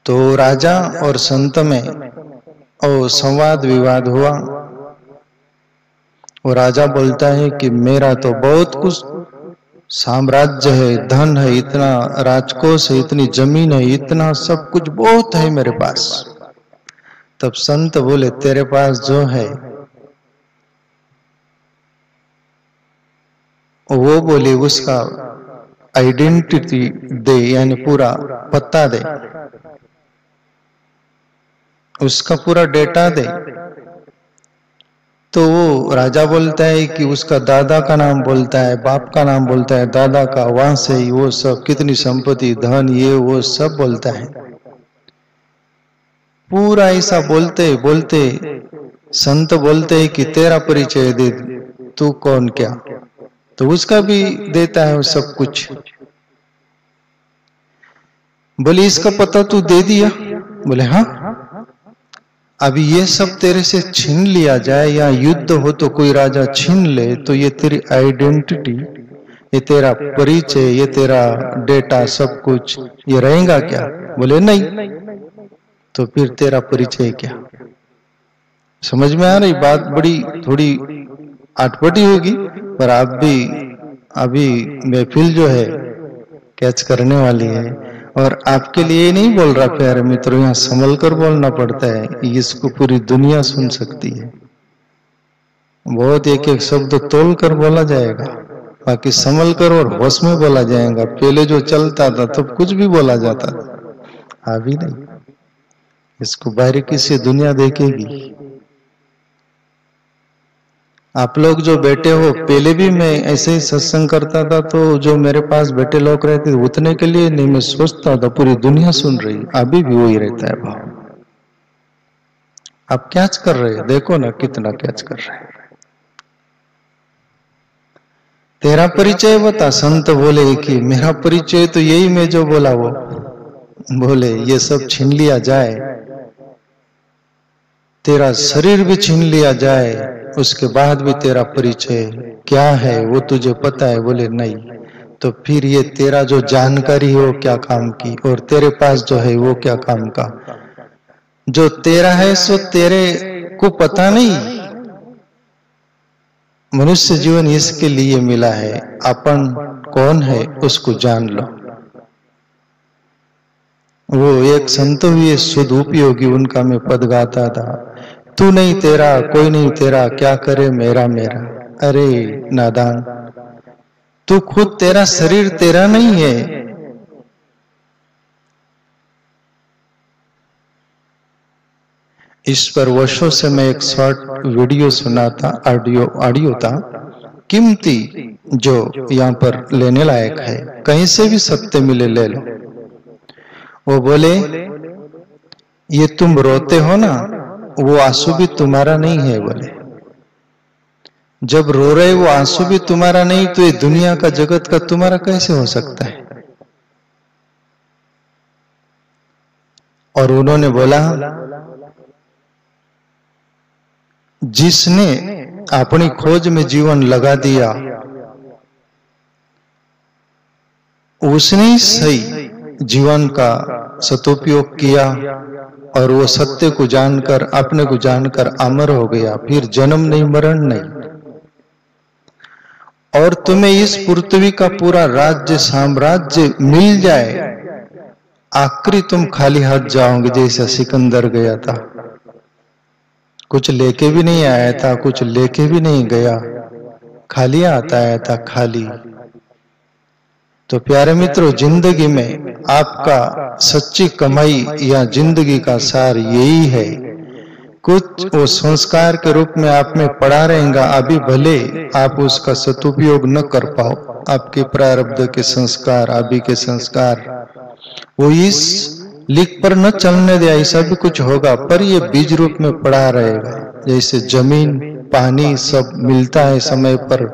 तो राजा और संत में और संवाद विवाद हुआ। वो राजा बोलता है कि मेरा तो बहुत कुछ साम्राज्य है, धन है, इतना राजकोष है, इतनी जमीन है, इतना सब कुछ बहुत है मेरे पास। तब संत बोले तेरे पास जो है, वो बोले उसका आइडेंटिटी दे, यानी पूरा पता दे, उसका पूरा डेटा दे। तो वो राजा बोलता है कि उसका दादा का नाम बोलता है, बाप का नाम बोलता है, दादा का, वहां से ही वो सब कितनी संपत्ति, धन, ये वो सब बोलता है। पूरा ऐसा बोलते बोलते संत बोलते हैं कि तेरा परिचय दे, तू कौन क्या। तो उसका भी देता है वो सब कुछ। बोले इसका पता तू दे दिया? बोले हाँ। अभी ये सब तेरे से छीन लिया जाए या युद्ध हो तो कोई राजा छीन ले, तो ये तेरी आइडेंटिटी, ये तेरा परिचय, ये तेरा डेटा, सब कुछ ये रहेगा क्या? बोले नहीं। तो फिर तेरा परिचय क्या? समझ में आ रही बात? बड़ी थोड़ी अटपटी होगी, पर आप भी अभी महफिल जो है कैच करने वाली है। और आपके लिए नहीं बोल रहा प्यारे मित्रों, यहाँ संभल कर बोलना पड़ता है, इसको पूरी दुनिया सुन सकती है। बहुत एक एक शब्द तोल कर बोला जाएगा, बाकी संभल कर और होश में बोला जाएगा। पहले जो चलता था तब कुछ भी बोला जाता था, अभी नहीं। इसको बारीकी से दुनिया देखेगी। आप लोग जो बैठे हो, पहले भी मैं ऐसे ही सत्संग करता था, तो जो मेरे पास बैठे लोग रहते उतने के लिए नहीं, मैं सोचता था पूरी दुनिया सुन रही। अभी भी वही रहता है भाव। आप कैच कर रहे हैं, देखो ना कितना कैच कर रहे हैं। तेरा परिचय बता। संत बोले कि मेरा परिचय तो यही मैं जो बोला वो। बोले ये सब छीन लिया जाए, तेरा शरीर भी छीन लिया जाए, उसके बाद भी तेरा परिचय क्या है वो तुझे पता है? बोले नहीं। तो फिर ये तेरा जो जानकारी हो क्या काम की, और तेरे पास जो है वो क्या काम का? जो तेरा है सो तेरे को पता नहीं। मनुष्य जीवन इसके लिए मिला है, अपन कौन है उसको जान लो। वो एक संत हुए शुद्ध उपयोगी, उनका मैं पद गाता था, तू नहीं तेरा, कोई नहीं तेरा, क्या करे मेरा मेरा। अरे नादान, तू खुद तेरा शरीर तेरा नहीं है। इस पर वर्षों से मैं एक शॉर्ट वीडियो सुना था, ऑडियो था, कीमती, जो यहाँ पर लेने लायक है, कहीं से भी सत्य मिले ले लो। वो बोले ये तुम रोते हो ना, वो आंसू भी तुम्हारा नहीं है। बोले जब रो रहे वो आंसू भी तुम्हारा नहीं, तो ये दुनिया का, जगत का तुम्हारा कैसे हो सकता है? और उन्होंने बोला जिसने अपनी खोज में जीवन लगा दिया उसने ही सही जीवन का सदुपयोग किया, और वो सत्य को जानकर, अपने को जानकर अमर हो गया। फिर जन्म नहीं, मरण नहीं। और तुम्हें इस पृथ्वी का पूरा राज्य, साम्राज्य मिल जाए, आखिरी तुम खाली हाथ जाओगे, जैसा सिकंदर गया था। कुछ लेके भी नहीं आया था, कुछ लेके भी नहीं गया, खाली हाथ आया था, खाली। तो प्यारे मित्रों, जिंदगी में आपका सच्ची कमाई या जिंदगी का सार यही है। कुछ वो संस्कार के रूप में आप में पड़ा रहेगा, अभी भले आप उसका सदुपयोग न कर पाओ, आपके प्रारब्ध के संस्कार, अभी के संस्कार, वो इस लिख पर न चलने दे, ऐसा भी कुछ होगा, पर ये बीज रूप में पड़ा रहेगा। जैसे जमीन, पानी सब मिलता है समय पर,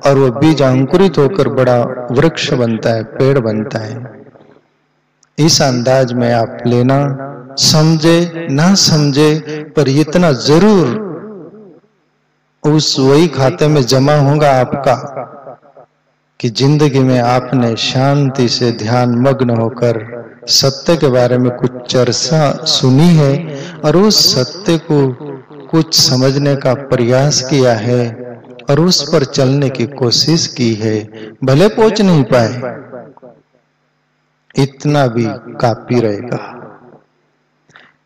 और वो बीज अंकुरित होकर बड़ा वृक्ष बनता है, पेड़ बनता है। इस अंदाज में आप लेना, समझे ना समझे, पर इतना जरूर उस वही खाते में जमा होगा आपका कि जिंदगी में आपने शांति से ध्यान मग्न होकर सत्य के बारे में कुछ चर्चा सुनी है और उस सत्य को कुछ समझने का प्रयास किया है और उस पर चलने की कोशिश की है, भले पहुंच नहीं पाए, इतना भी काफी रहेगा।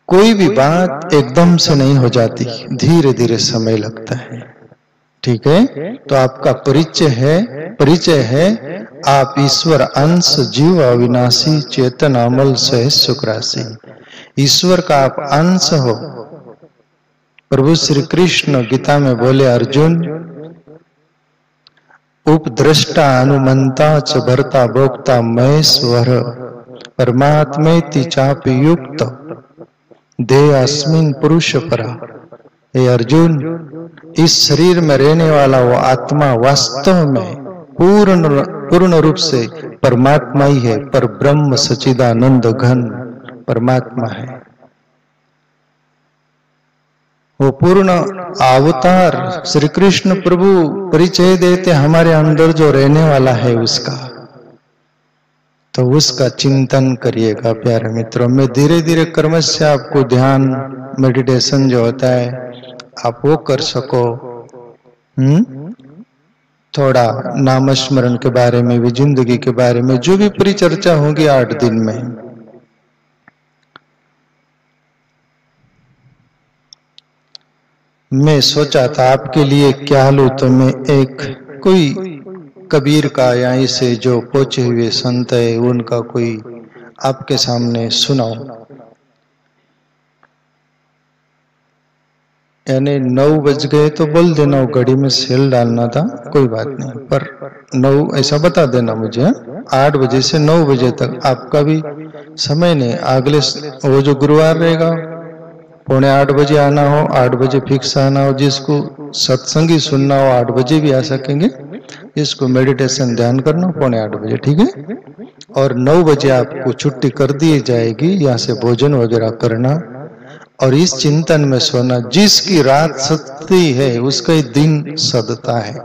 कोई भी बात एकदम से नहीं हो जाती, धीरे धीरे समय लगता है। ठीक है, तो आपका परिचय है आप ईश्वर अंश, जीव अविनाशी, चेतन अमल सहित सुख राशि। ईश्वर का आप अंश हो। प्रभु श्री कृष्ण गीता में बोले, अर्जुन उपद्रष्टा अनुमंता च भर्ता भोक्ता महेश्वर परमात्मेति चापि युक्त देह अस्मिन पुरुष परा। हे अर्जुन, इस शरीर में रहने वाला वो आत्मा वास्तव में पूर्ण रूप से परमात्मा ही है, पर ब्रह्म सच्चिदानंद घन परमात्मा है। वो पूर्ण अवतार श्री कृष्ण प्रभु परिचय देते हमारे अंदर जो रहने वाला है उसका, तो उसका चिंतन करिएगा प्यारे मित्रों। मैं धीरे धीरे क्रमश से आपको ध्यान मेडिटेशन जो होता है आप वो कर सको। थोड़ा नामस्मरण के बारे में भी, जिंदगी के बारे में जो भी परिचर्चा होगी 8 दिन में। मैं सोचा था आपके लिए क्या लूं, तो मैं एक कोई कबीर का या इसे जो पहुंचे हुए संत है उनका कोई आपके सामने सुनाऊं। यानी 9 बज गए तो बोल देना, वो घड़ी में सेल डालना था, कोई बात नहीं, पर 9 ऐसा बता देना मुझे। 8 बजे से 9 बजे तक आपका भी समय नहीं। अगले वो जो गुरुवार रहेगा 7:45 बजे आना हो, 8 बजे फिक्स आना हो। जिसको सत्संगी सुनना हो 8 बजे भी आ सकेंगे, जिसको मेडिटेशन ध्यान करना 7:45 बजे, ठीक है। और 9 बजे आपको छुट्टी कर दी जाएगी, यहाँ से भोजन वगैरह करना और इस चिंतन में सोना। जिसकी रात सदती है उसका ही दिन सदता है।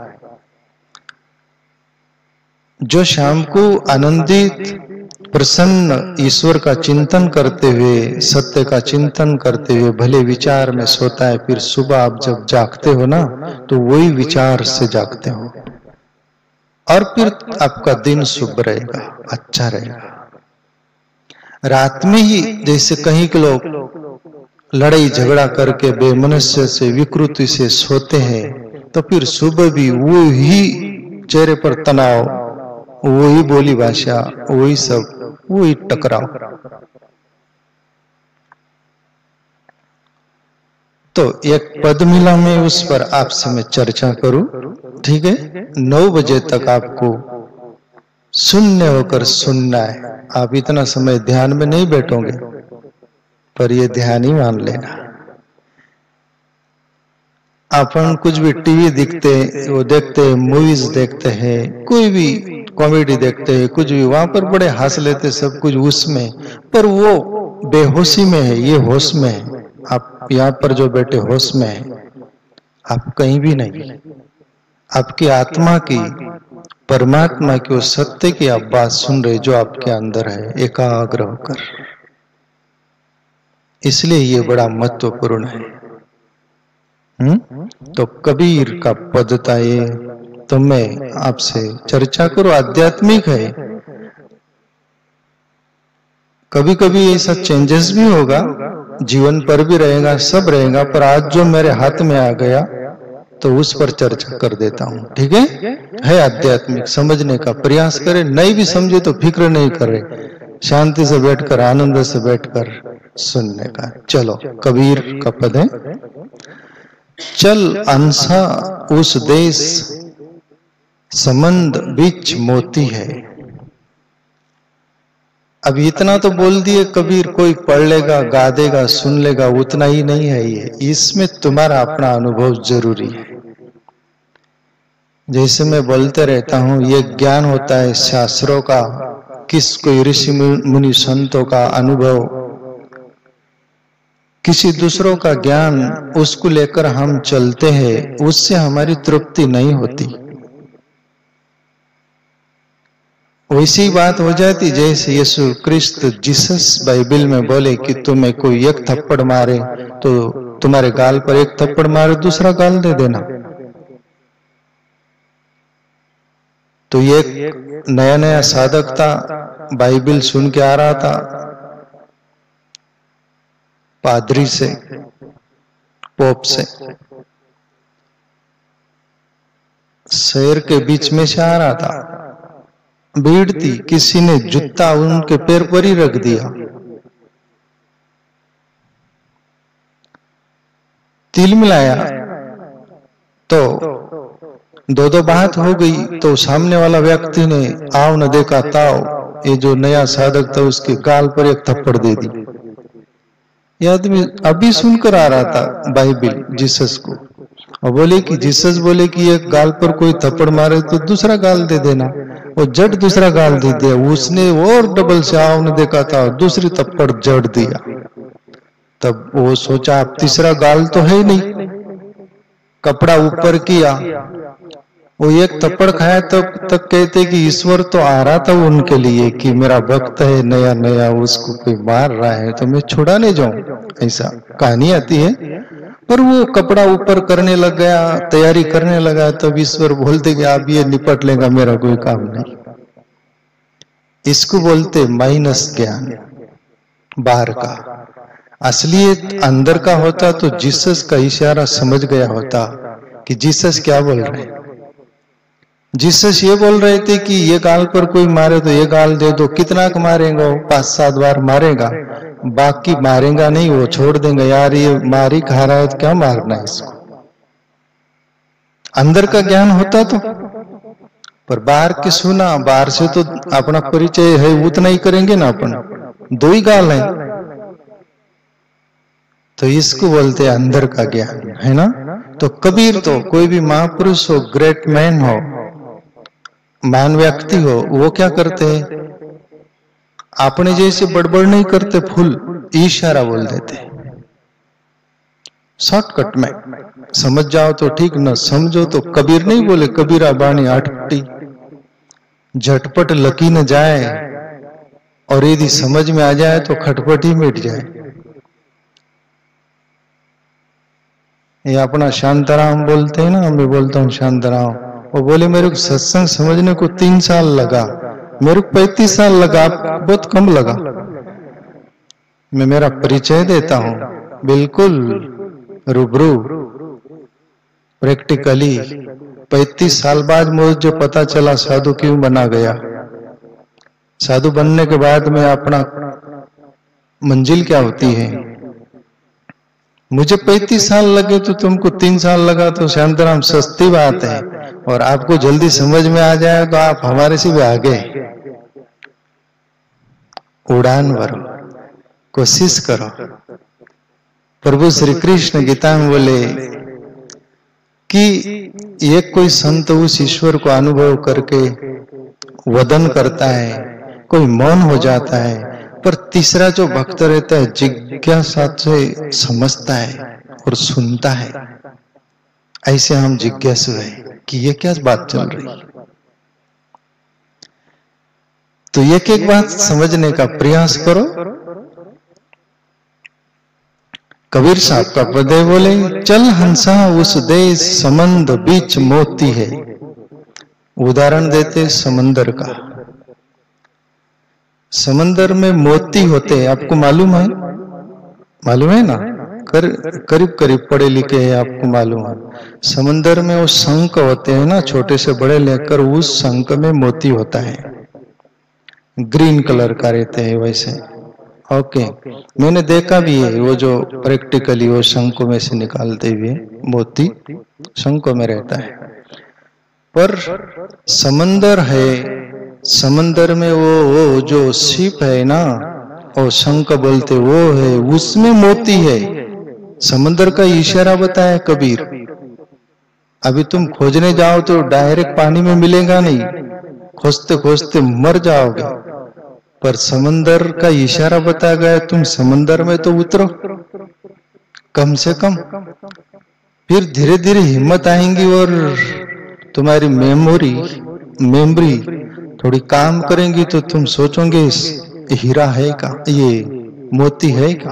जो शाम को आनंदित प्रसन्न ईश्वर का चिंतन करते हुए, सत्य का चिंतन करते हुए भले विचार में सोता है, फिर सुबह आप जब जागते हो ना तो वही विचार से जागते हो और फिर आपका दिन शुभ रहेगा, अच्छा रहेगा। रात में ही जैसे कहीं के लोग लड़ाई झगड़ा करके बेमनुष्य से विकृति से सोते हैं, तो फिर सुबह भी वो ही चेहरे पर तनाव, वही बोली भाषा, वही सब, वही टकराव। तो एक पद मिला, मैं उस पर आपसे मैं चर्चा करूं, ठीक है। 9 बजे तक आपको शून्य होकर सुनना है। आप इतना समय ध्यान में नहीं बैठोगे, पर ये ध्यान ही मान लेना। अपन कुछ भी टीवी दिखते, वो देखते हैं, मूवीज देखते हैं, कोई भी कॉमेडी देखते हैं, कुछ भी, वहां पर बड़े हंस लेते, सब कुछ उसमें, पर वो बेहोशी में है, ये होश में है। आप यहाँ पर जो बैठे होश में है, आप कहीं भी नहीं। आपकी आत्मा की, परमात्मा की, उस सत्य की आप बात सुन रहे जो आपके अंदर है, एकाग्र होकर। इसलिए ये बड़ा महत्वपूर्ण है। तो कबीर का पद था ये, तो मैं आपसे चर्चा करूं। आध्यात्मिक है, कभी कभी ऐसा चेंजेस भी होगा, जीवन पर भी रहेगा, सब रहेगा, पर आज जो मेरे हाथ में आ गया तो उस पर चर्चा कर देता हूं, ठीक है। आध्यात्मिक, समझने का प्रयास करें, नहीं भी समझे तो फिक्र नहीं करे, शांति से बैठकर, आनंद से बैठकर सुनने का। चलो, कबीर का पद है, चल अंसा उस देश संबंध बीच मोती है। अब इतना तो बोल दिए कबीर, कोई पढ़ लेगा, गा देगा, सुन लेगा, उतना ही नहीं है ये, इसमें तुम्हारा अपना अनुभव जरूरी है। जैसे मैं बोलते रहता हूं, ये ज्ञान होता है शास्त्रों का, किस कोई ऋषि मुनि संतों का अनुभव, किसी दूसरों का ज्ञान, उसको लेकर हम चलते हैं, उससे हमारी तृप्ति नहीं होती। वैसी बात हो जाती जैसे यीशु क्रिस्त जीसस बाइबल में बोले कि तुम्हें कोई एक थप्पड़ मारे तो तुम्हारे गाल पर एक थप्पड़ मारे दूसरा गाल दे देना। तो ये नया नया साधक था, बाइबल सुन के आ रहा था पादरी से, पोप से, शहर के बीच में से आ रहा था, भीड़ थी, किसी ने जूता उनके पैर पर ही रख दिया, तिल मिलाया तो दो बात हो गई। तो सामने वाला व्यक्ति ने आओ न देखा ताओ, ये जो नया साधक था उसके गाल पर एक थप्पड़ दे दी। ये आदमी अभी सुनकर आ रहा था बाइबल जीसस को, और बोले कि जीसस बोले कि एक गाल पर कोई थप्पड़ मारे तो दूसरा गाल दे देना। वो जड़ दूसरा गाल दे दिया, उसने और डबल से आओ न देखा था और दूसरी थप्पड़ जड़ दिया। तब वो सोचा अब तीसरा गाल तो है नहीं, कपड़ा ऊपर किया, वो एक थप्पड़ खाया तब कहते कि ईश्वर तो आ रहा था उनके लिए कि मेरा भक्त है नया नया, उसको कोई मार रहा है तो मैं छुड़ाने जाऊं, ऐसा कहानी आती है। पर वो कपड़ा ऊपर करने लग गया, तैयारी करने लगा, तब ईश्वर बोलते कि आप ये निपट लेगा, मेरा कोई काम नहीं। इसको बोलते माइनस ज्ञान, बाहर का। असलियत अंदर का होता तो जीसस का इशारा समझ गया होता कि जीसस क्या बोल रहे हैं। जीसस ये बोल रहे थे कि ये गाल पर कोई मारे तो ये गाल दे दो। कितना मारेगा वो? 5-7 बार मारेगा, बाकी मारेगा नहीं, वो छोड़ देंगे। यार ये मारी खा रहा है तो क्या मारना है इसको। अंदर का ज्ञान होता तो, पर बाहर की सुना, बाहर से तो अपना परिचय है उतना ही करेंगे ना अपन, 2 ही गाल है। तो इसको बोलते हैं अंदर का ज्ञान, है ना। तो कबीर तो कोई भी महापुरुष हो, ग्रेट मैन हो, महान व्यक्ति हो, वो क्या करते हैं, अपने जैसे बड़बड़ नहीं करते, फुल इशारा बोल देते, शॉर्टकट में। समझ जाओ तो ठीक, न समझो तो कबीर नहीं बोले कबीरा बाणी आठपटी, झटपट लकी न जाए, और यदि समझ में आ जाए तो खटपट ही मिट जाए। ये अपना शांताराम बोलते हैं ना, मैं बोलता हूँ शांताराम, वो बोले मेरे को सत्संग समझने को 3 साल लगा, मेरे को 35 साल लगा, बहुत कम लगा। मैं मेरा परिचय देता हूँ बिल्कुल रूबरू, प्रैक्टिकली। 35 साल बाद मुझे पता चला साधु क्यों बना गया। साधु बनने के बाद में अपना मंजिल क्या होती है। मुझे 35 साल लगे तो तुमको 3 साल लगा, तो शांताराम सस्ती बात है। और आपको जल्दी समझ में आ जाए तो आप हमारे से भी आगे। उड़ान भरो, कोशिश करो। प्रभु श्री कृष्ण गीता में बोले कि एक कोई संत उस ईश्वर को अनुभव करके वदन करता है, कोई मौन हो जाता है, पर तीसरा जो भक्त रहता है जिज्ञासा से समझता है और सुनता है। ऐसे हम जिज्ञासु है कि ये क्या बात चल रही है। तो एक एक बात समझने का प्रयास करो। कबीर साहब का पद है, बोले चल हंसा उस देश समंद बीच मोती है। उदाहरण देते समंदर का। समंदर में मोती होते हैं, आपको मालूम है? मालूम है ना, करीब करीब पढ़े लिखे हैं, आपको मालूम है। समंदर में वो शंख होते हैं ना, छोटे से बड़े लेकर, उस शंख में मोती होता है, ग्रीन कलर का रहते हैं वैसे। ओके, मैंने देखा भी है, वो जो प्रैक्टिकली वो शंखों में से निकालते हुए मोती शंखों में रहता है। पर समंदर है, समंदर में वो जो शिप है ना, वो शंख बोलते वो है, उसमें मोती है। समंदर का इशारा बताया कबीर। अभी तुम खोजने जाओ तो डायरेक्ट पानी में मिलेगा नहीं, खोजते खोजते मर जाओगे। पर समंदर का इशारा बताया गया, तुम समंदर में तो उतरो कम से कम, फिर धीरे धीरे हिम्मत आएंगी और तुम्हारी मेमोरी थोड़ी काम करेंगी तो तुम सोचोगे हीरा है का, ये मोती है का।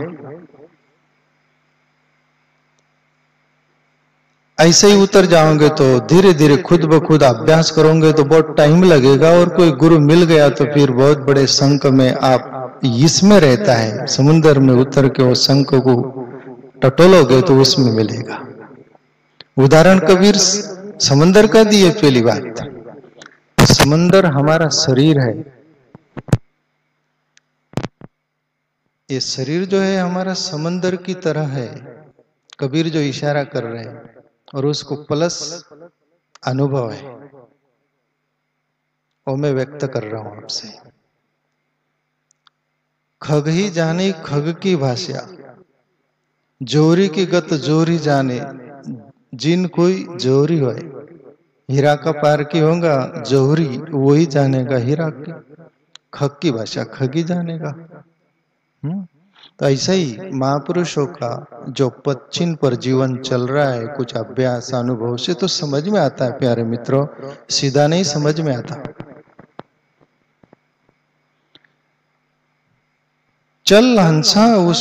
ऐसे ही उतर जाओगे तो धीरे धीरे खुद ब खुद अभ्यास करोगे तो बहुत टाइम लगेगा, और कोई गुरु मिल गया तो फिर बहुत बड़े संक में आप इसमें रहता है, समुद्र में उतर के वो संक को टटोलोगे तो उसमें मिलेगा। उदाहरण कबीर समंदर का दिए। पहली बात, समंदर हमारा शरीर है। ये शरीर जो है हमारा समंदर की तरह है, कबीर जो इशारा कर रहे हैं, और उसको प्लस अनुभव है, वो मैं व्यक्त कर रहा हूं आपसे। खग ही जाने खग की भाषा, जोरी की गत जोरी जाने, जिन कोई जोरी होए। हीरा का पार की होगा जोहरी, वही जानेगा हीरा की। खग की भाषा खग ही जानेगा। तो ऐसा ही महापुरुषों का जो पश्चिम पर जीवन चल रहा है, कुछ अभ्यास अनुभव से तो समझ में आता है प्यारे मित्रों, सीधा नहीं समझ में आता। चल हंसा उस